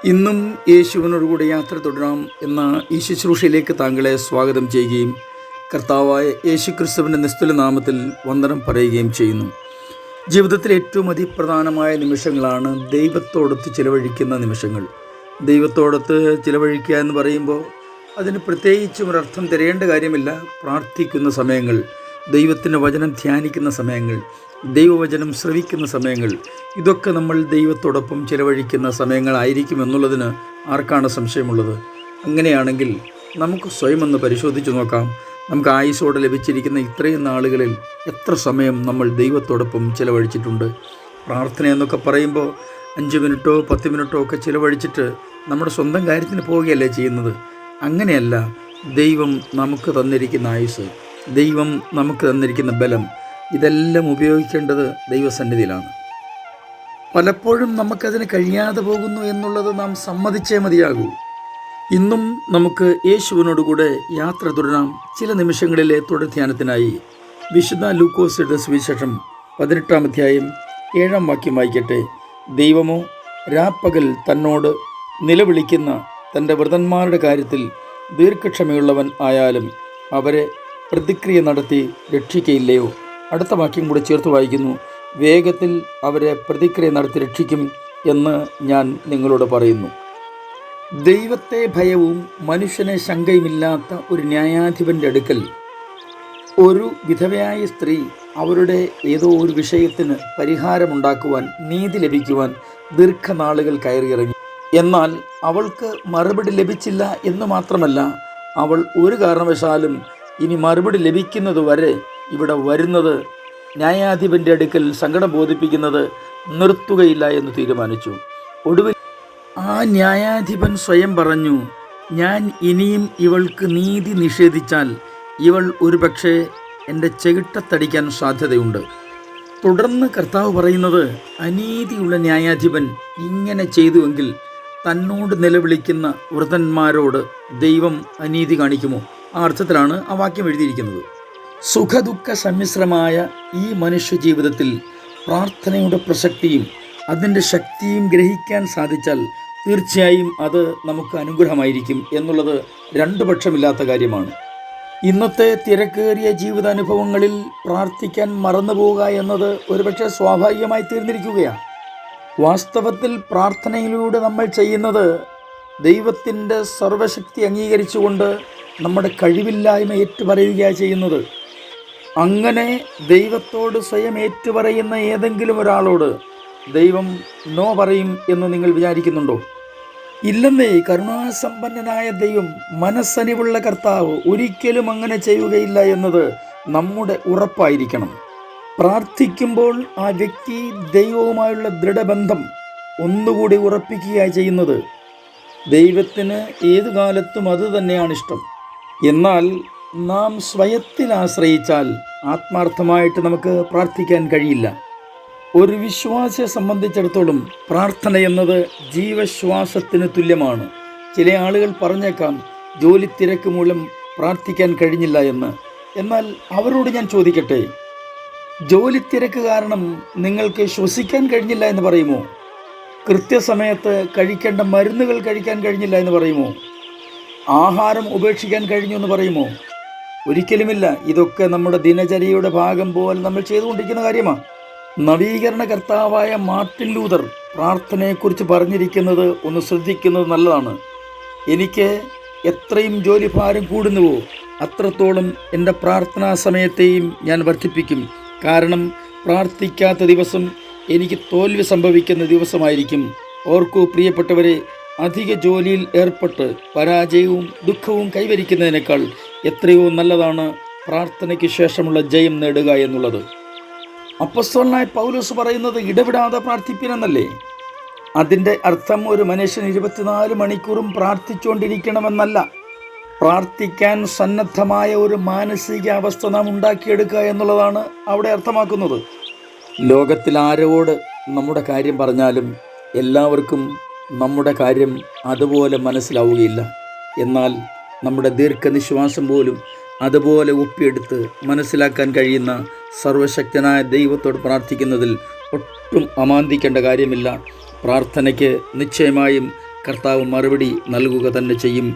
ഇന്നും യേശുവിനോടുകൂടെ യാത്ര തുടരാം എന്ന ഈ ശുശ്രൂഷയിലേക്ക് താങ്കളെ സ്വാഗതം ചെയ്യുകയും കർത്താവായ യേശുക്രിസ്തുവിൻ്റെ നിസ്തുല നാമത്തിൽ വന്ദനം പറയുകയും ചെയ്യുന്നു. ജീവിതത്തിലെ ഏറ്റവും അതിപ്രധാനമായ നിമിഷങ്ങളാണ് ദൈവത്തോടൊത്ത് ചിലവഴിക്കുന്ന നിമിഷങ്ങൾ. ദൈവത്തോടൊത്ത് ചിലവഴിക്കുക എന്ന് പറയുമ്പോൾ അതിന് പ്രത്യേകിച്ചും ഒരർത്ഥം തിരയേണ്ട കാര്യമില്ല. പ്രാർത്ഥിക്കുന്ന സമയങ്ങൾ, ദൈവത്തിൻ്റെ വചനം ധ്യാനിക്കുന്ന സമയങ്ങൾ, ദൈവവചനം ശ്രവിക്കുന്ന സമയങ്ങൾ, ഇതൊക്കെ നമ്മൾ ദൈവത്തോടൊപ്പം ചിലവഴിക്കുന്ന സമയങ്ങളായിരിക്കും എന്നുള്ളതിന് ആർക്കാണ് സംശയമുള്ളത്? അങ്ങനെയാണെങ്കിൽ നമുക്ക് സ്വയം ഒന്ന് പരിശോധിച്ച് നോക്കാം. നമുക്ക് ആയുസ്സോടെ ലഭിച്ചിരിക്കുന്ന ഇത്രയും നാളുകളിൽ എത്ര സമയം നമ്മൾ ദൈവത്തോടൊപ്പം ചിലവഴിച്ചിട്ടുണ്ട്? പ്രാർത്ഥന എന്നൊക്കെ പറയുമ്പോൾ 5 മിനിറ്റോ 10 മിനിറ്റോ ഒക്കെ ചിലവഴിച്ചിട്ട് നമ്മുടെ സ്വന്തം കാര്യത്തിന് പോവുകയല്ലേ ചെയ്യുന്നത്. അങ്ങനെയല്ല. ദൈവം നമുക്ക് തന്നിരിക്കുന്ന ആയുസ്, ദൈവം നമുക്ക് തന്നിരിക്കുന്ന ബലം, ഇതെല്ലാം ഉപയോഗിക്കേണ്ടത് ദൈവസന്നിധിയിലാണ്. പലപ്പോഴും നമുക്കതിന് കഴിയാതെ പോകുന്നു എന്നുള്ളത് നാം സമ്മതിച്ചേ മതിയാകൂ. ഇന്നും നമുക്ക് യേശുവിനോടുകൂടെ യാത്ര തുടരാം. ചില നിമിഷങ്ങളിലെ തുടർ ധ്യാനത്തിനായി വിശുദ്ധ ലൂക്കോസിന്റെ സുവിശേഷം 18-ാം അധ്യായം 7-ാം വാക്യം വായിക്കട്ടെ. ദൈവമോ രാപ്പകൽ തന്നോട് നിലവിളിക്കുന്ന തൻ്റെ വൃതന്മാരുടെ കാര്യത്തിൽ ദീർഘക്ഷമയുള്ളവൻ ആയാലും അവരെ പ്രതിക്രിയ നടത്തി രക്ഷിക്കയില്ലയോ? അടുത്ത വാക്യം കൂടെ ചേർത്ത് വായിക്കുന്നു. വേഗത്തിൽ അവരെ പ്രതിക്രിയ നടത്തി രക്ഷിക്കും എന്ന് ഞാൻ നിങ്ങളോട് പറയുന്നു. ദൈവത്തെ ഭയവും മനുഷ്യനെ ശങ്കയുമില്ലാത്ത ഒരു ന്യായാധിപൻ്റെ അടുക്കൽ ഒരു വിധവയായ സ്ത്രീ അവരുടെ ഏതോ ഒരു വിഷയത്തിന് പരിഹാരമുണ്ടാക്കുവാൻ, നീതി ലഭിക്കുവാൻ ദീർഘനാളുകൾ കയറിയിറങ്ങി. എന്നാൽ അവൾക്ക് മറുപടി ലഭിച്ചില്ല എന്ന് മാത്രമല്ല, അവൾ ഒരു കാരണവശാലും ഇനി മറുപടി ലഭിക്കുന്നത് വരെ ഇവിടെ വരുന്നത്, ന്യായാധിപൻ്റെ അടുക്കൽ സങ്കടം ബോധിപ്പിക്കുന്നത് നിർത്തുകയില്ല എന്ന് തീരുമാനിച്ചു. ഒടുവിൽ ആ ന്യായാധിപൻ സ്വയം പറഞ്ഞു, ഞാൻ ഇനിയും ഇവൾക്ക് നീതി നിഷേധിച്ചാൽ ഇവൾ ഒരുപക്ഷെ എൻ്റെ ചെകിട്ടത്തടിക്കാൻ സാധ്യതയുണ്ട്. തുടർന്ന് കർത്താവ് പറയുന്നത്, അനീതിയുള്ള ന്യായാധിപൻ ഇങ്ങനെ ചെയ്തുവെങ്കിൽ തന്നോട് നിലവിളിക്കുന്ന വൃതന്മാരോട് ദൈവം അനീതി കാണിക്കുമോ? ആ അർത്ഥത്തിലാണ് ആ വാക്യം എഴുതിയിരിക്കുന്നത്. സുഖദുഃഖ സമ്മിശ്രമായ ഈ മനുഷ്യ ജീവിതത്തിൽ പ്രാർത്ഥനയുടെ പ്രസക്തിയും അതിൻ്റെ ശക്തിയും ഗ്രഹിക്കാൻ സാധിച്ചാൽ തീർച്ചയായും അത് നമുക്ക് അനുഗ്രഹമായിരിക്കും എന്നുള്ളത് രണ്ടു പക്ഷമില്ലാത്ത കാര്യമാണ്. ഇന്നത്തെ തിരക്കേറിയ ജീവിതാനുഭവങ്ങളിൽ പ്രാർത്ഥിക്കാൻ മറന്നുപോവുക എന്നത് ഒരുപക്ഷെ സ്വാഭാവികമായി തീർന്നിരിക്കുകയാണ്. വാസ്തവത്തിൽ പ്രാർത്ഥനയിലൂടെ നമ്മൾ ചെയ്യുന്നത് ദൈവത്തിൻ്റെ സർവശക്തി അംഗീകരിച്ചുകൊണ്ട് നമ്മുടെ കഴിവില്ലായ്മ ഏറ്റുപറയുകയാണ് ചെയ്യുന്നത്. അങ്ങനെ ദൈവത്തോട് സ്വയം ഏറ്റുപറയുന്ന ഏതെങ്കിലും ഒരാളോട് ദൈവം നോ പറയും എന്ന് നിങ്ങൾ വിചാരിക്കുന്നുണ്ടോ? ഇല്ലെന്നേ. കരുണാസമ്പന്നനായ ദൈവം, മനസ്സനിവുള്ള കർത്താവ് ഒരിക്കലും അങ്ങനെ ചെയ്യുകയില്ല എന്നത് നമ്മുടെ ഉറപ്പായിരിക്കണം. പ്രാർത്ഥിക്കുമ്പോൾ ആ വ്യക്തി ദൈവവുമായുള്ള ദൃഢബന്ധം ഒന്നുകൂടി ഉറപ്പിക്കുകയാണ് ചെയ്യുന്നത്. ദൈവത്തിന് ഏതു കാലത്തും അത് തന്നെയാണ് ഇഷ്ടം. എന്നാൽ നാം സ്വയത്തിൽ ആശ്രയിച്ചാൽ ആത്മാർത്ഥമായിട്ട് നമുക്ക് പ്രാർത്ഥിക്കാൻ കഴിയില്ല. ഒരു വിശ്വാസിയെ സംബന്ധിച്ചിടത്തോളം പ്രാർത്ഥന എന്നത് ജീവശ്വാസത്തിന് തുല്യമാണ്. ചില ആളുകൾ പറഞ്ഞേക്കാം ജോലി തിരക്ക് മൂലം പ്രാർത്ഥിക്കാൻ കഴിഞ്ഞില്ല എന്ന്. എന്നാൽ അവരോട് ഞാൻ ചോദിക്കട്ടെ, ജോലി തിരക്ക് കാരണം നിങ്ങൾക്ക് ശ്വസിക്കാൻ കഴിഞ്ഞില്ല എന്ന് പറയുമോ? കൃത്യസമയത്ത് കഴിക്കേണ്ട മരുന്നുകൾ കഴിക്കാൻ കഴിഞ്ഞില്ല എന്ന് പറയുമോ? ആഹാരം ഉപേക്ഷിക്കാൻ കഴിഞ്ഞു എന്ന് പറയുമോ? ഒരിക്കലുമില്ല. ഇതൊക്കെ നമ്മുടെ ദിനചര്യയുടെ ഭാഗം പോലെ നമ്മൾ ചെയ്തുകൊണ്ടിരിക്കുന്ന കാര്യമാണ്. നവീകരണ കർത്താവായ മാർട്ടിൻ ലൂതർ പ്രാർത്ഥനയെക്കുറിച്ച് പറഞ്ഞിരിക്കുന്നത് ഒന്ന് ശ്രദ്ധിക്കുന്നത് നല്ലതാണ്. എനിക്ക് എത്രയും ജോലിഭാരം കൂടുന്നുവോ അത്രത്തോളം എൻ്റെ പ്രാർത്ഥനാ സമയത്തെയും ഞാൻ വർദ്ധിപ്പിക്കും. കാരണം പ്രാർത്ഥിക്കാത്ത ദിവസം എനിക്ക് തോൽവി സംഭവിക്കുന്ന ദിവസമായിരിക്കും. ഓർക്കൂ പ്രിയപ്പെട്ടവരെ, അധിക ജോലിയിൽ ഏർപ്പെട്ട് പരാജയവും ദുഃഖവും കൈവരിക്കുന്നതിനേക്കാൾ എത്രയോ നല്ലതാണ് പ്രാർത്ഥനയ്ക്ക് ശേഷമുള്ള ജയം നേടുക എന്നുള്ളത്. അപ്പോസ്തലനായ പൗലോസ് പറയുന്നത് ഇടവിടാതെ പ്രാർത്ഥിപ്പിനെന്നല്ലേ? അതിൻ്റെ അർത്ഥം ഒരു മനുഷ്യൻ 24 മണിക്കൂറും പ്രാർത്ഥിച്ചുകൊണ്ടിരിക്കണമെന്നല്ല. പ്രാർത്ഥിക്കാൻ സന്നദ്ധമായ ഒരു മാനസികാവസ്ഥ നാം ഉണ്ടാക്കിയെടുക്കുക എന്നുള്ളതാണ് അവിടെ അർത്ഥമാക്കുന്നത്. ലോകത്തിൽ ആരോട് നമ്മുടെ കാര്യം പറഞ്ഞാലും എല്ലാവർക്കും നമ്മുടെ കാര്യം അതുപോലെ മനസ്സിലാവുകയില്ല. എന്നാൽ നമ്മുടെ ദീർഘനിശ്വാസം പോലും അതുപോലെ ഒപ്പിയെടുത്ത് മനസ്സിലാക്കാൻ കഴിയുന്ന സർവശക്തനായ ദൈവത്തോട് പ്രാർത്ഥിക്കുന്നതിൽ ഒട്ടും അമാന്തിക്കേണ്ട കാര്യമില്ല. പ്രാർത്ഥനയ്ക്ക് നിശ്ചയമായും കർത്താവ് മറുപടി നൽകുക തന്നെ ചെയ്യും.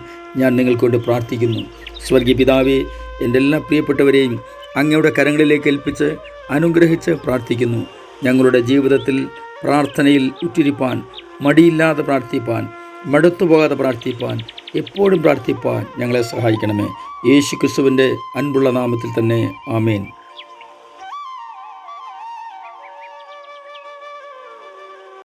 ഞാൻ നിങ്ങൾക്ക് വേണ്ടി പ്രാർത്ഥിക്കുന്നു. സ്വർഗീയ പിതാവേ, എൻ്റെ എല്ലാ പ്രിയപ്പെട്ടവരെയും അങ്ങയുടെ കരങ്ങളിലേക്ക് ഏൽപ്പിച്ച് അനുഗ്രഹിച്ച് പ്രാർത്ഥിക്കുന്നു. ഞങ്ങളുടെ ജീവിതത്തിൽ പ്രാർത്ഥനയിൽ ഉറ്റിരിപ്പാൻ, മടിയില്ലാതെ പ്രാർത്ഥിപ്പാൻ, മടുത്തുപോകാതെ പ്രാർത്ഥിപ്പാൻ, എപ്പോഴും പ്രാർത്ഥിപ്പാൻ ഞങ്ങളെ സഹായിക്കണമേ. യേശു ക്രിസ്തുവിൻ്റെ അൻപുള്ള നാമത്തിൽ തന്നെ. ആമേൻ.